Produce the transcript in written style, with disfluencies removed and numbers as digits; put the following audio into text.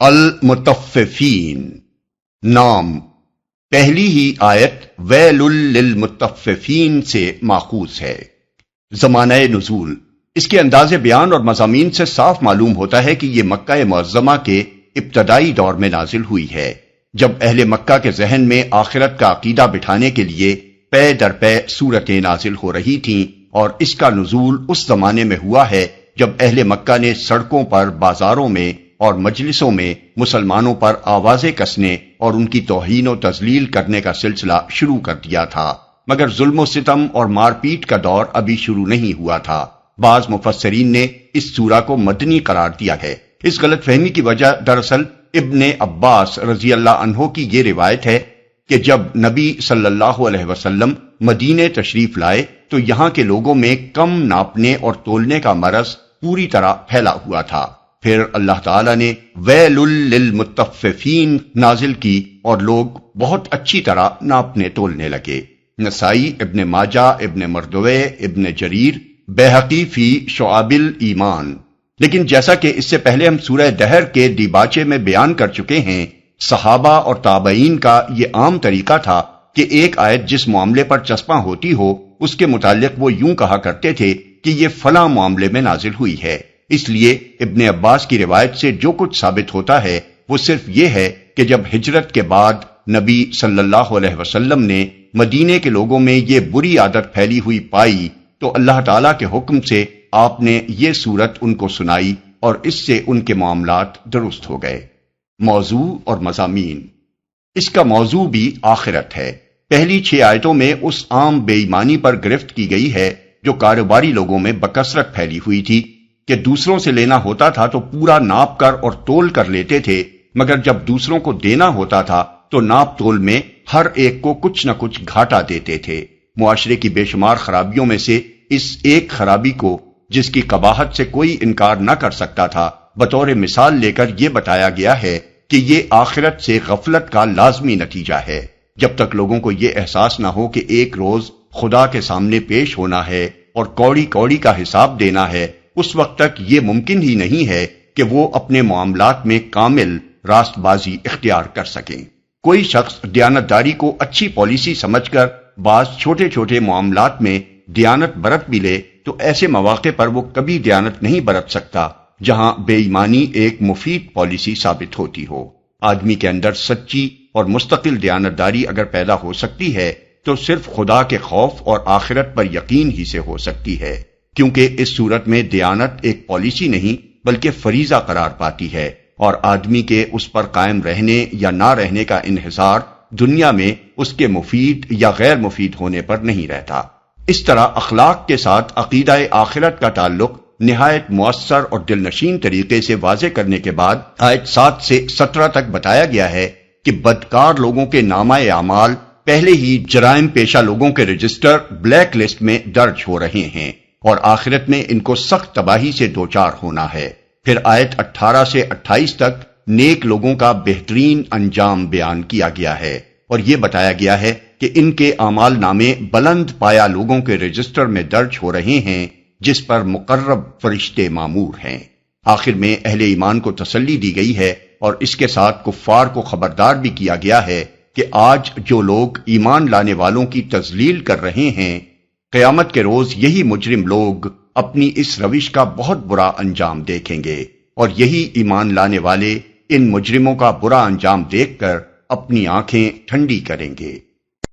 المطففین نام پہلی ہی آیت ویل للمطففین سے ماخوذ ہے۔ زمانہ نزول اس کے انداز بیان اور مضامین سے صاف معلوم ہوتا ہے کہ یہ مکہ معظمہ کے ابتدائی دور میں نازل ہوئی ہے، جب اہل مکہ کے ذہن میں آخرت کا عقیدہ بٹھانے کے لیے پے در پے صورتیں نازل ہو رہی تھیں، اور اس کا نزول اس زمانے میں ہوا ہے جب اہل مکہ نے سڑکوں پر، بازاروں میں اور مجلسوں میں مسلمانوں پر آوازیں کسنے اور ان کی توہین و تذلیل کرنے کا سلسلہ شروع کر دیا تھا، مگر ظلم و ستم اور مار پیٹ کا دور ابھی شروع نہیں ہوا تھا۔ بعض مفسرین نے اس سورہ کو مدنی قرار دیا ہے۔ اس غلط فہمی کی وجہ دراصل ابن عباس رضی اللہ عنہ کی یہ روایت ہے کہ جب نبی صلی اللہ علیہ وسلم مدینے تشریف لائے تو یہاں کے لوگوں میں کم ناپنے اور تولنے کا مرض پوری طرح پھیلا ہوا تھا۔ پھر اللہ تعالیٰ نے ویل للمطففین نازل کی اور لوگ بہت اچھی طرح ناپنے تولنے لگے۔ نسائی، ابن ماجہ، ابن مردوے، ابن جریر، بیہقی فی شعب الایمان۔ لیکن جیسا کہ اس سے پہلے ہم سورہ دہر کے دیباچے میں بیان کر چکے ہیں، صحابہ اور تابعین کا یہ عام طریقہ تھا کہ ایک آیت جس معاملے پر چسپاں ہوتی ہو اس کے متعلق وہ یوں کہا کرتے تھے کہ یہ فلاں معاملے میں نازل ہوئی ہے۔ اس لیے ابن عباس کی روایت سے جو کچھ ثابت ہوتا ہے وہ صرف یہ ہے کہ جب ہجرت کے بعد نبی صلی اللہ علیہ وسلم نے مدینے کے لوگوں میں یہ بری عادت پھیلی ہوئی پائی تو اللہ تعالیٰ کے حکم سے آپ نے یہ سورت ان کو سنائی اور اس سے ان کے معاملات درست ہو گئے۔ موضوع اور مضامین اس کا موضوع بھی آخرت ہے۔ پہلی 6 آیتوں میں اس عام بے ایمانی پر گرفت کی گئی ہے جو کاروباری لوگوں میں بکثرت پھیلی ہوئی تھی کہ دوسروں سے لینا ہوتا تھا تو پورا ناپ کر اور تول کر لیتے تھے، مگر جب دوسروں کو دینا ہوتا تھا تو ناپ تول میں ہر ایک کو کچھ نہ کچھ گھاٹا دیتے تھے۔ معاشرے کی بے شمار خرابیوں میں سے اس ایک خرابی کو، جس کی قباحت سے کوئی انکار نہ کر سکتا تھا، بطور مثال لے کر یہ بتایا گیا ہے کہ یہ آخرت سے غفلت کا لازمی نتیجہ ہے۔ جب تک لوگوں کو یہ احساس نہ ہو کہ ایک روز خدا کے سامنے پیش ہونا ہے اور کوڑی کوڑی کا حساب دینا ہے، اس وقت تک یہ ممکن ہی نہیں ہے کہ وہ اپنے معاملات میں کامل راست بازی اختیار کر سکیں۔ کوئی شخص دیانتداری کو اچھی پالیسی سمجھ کر بعض چھوٹے چھوٹے معاملات میں دیانت برت بھی لے تو ایسے مواقع پر وہ کبھی دیانت نہیں برت سکتا جہاں بے ایمانی ایک مفید پالیسی ثابت ہوتی ہو۔ آدمی کے اندر سچی اور مستقل دیانتداری اگر پیدا ہو سکتی ہے تو صرف خدا کے خوف اور آخرت پر یقین ہی سے ہو سکتی ہے، کیونکہ اس صورت میں دیانت ایک پالیسی نہیں بلکہ فریضہ قرار پاتی ہے، اور آدمی کے اس پر قائم رہنے یا نہ رہنے کا انحصار دنیا میں اس کے مفید یا غیر مفید ہونے پر نہیں رہتا۔ اس طرح اخلاق کے ساتھ عقیدہ آخرت کا تعلق نہایت مؤثر اور دلنشین طریقے سے واضح کرنے کے بعد آیت 7 سے 17 تک بتایا گیا ہے کہ بدکار لوگوں کے نامہ اعمال پہلے ہی جرائم پیشہ لوگوں کے رجسٹر بلیک لسٹ میں درج ہو رہے ہیں اور آخرت میں ان کو سخت تباہی سے دوچار ہونا ہے۔ پھر آیت 18 سے 28 تک نیک لوگوں کا بہترین انجام بیان کیا گیا ہے اور یہ بتایا گیا ہے کہ ان کے اعمال نامے بلند پایا لوگوں کے رجسٹر میں درج ہو رہے ہیں جس پر مقرب فرشتے مامور ہیں۔ آخر میں اہل ایمان کو تسلی دی گئی ہے اور اس کے ساتھ کفار کو خبردار بھی کیا گیا ہے کہ آج جو لوگ ایمان لانے والوں کی تذلیل کر رہے ہیں، قیامت کے روز یہی مجرم لوگ اپنی اس روش کا بہت برا انجام دیکھیں گے، اور یہی ایمان لانے والے ان مجرموں کا برا انجام دیکھ کر اپنی آنکھیں ٹھنڈی کریں گے۔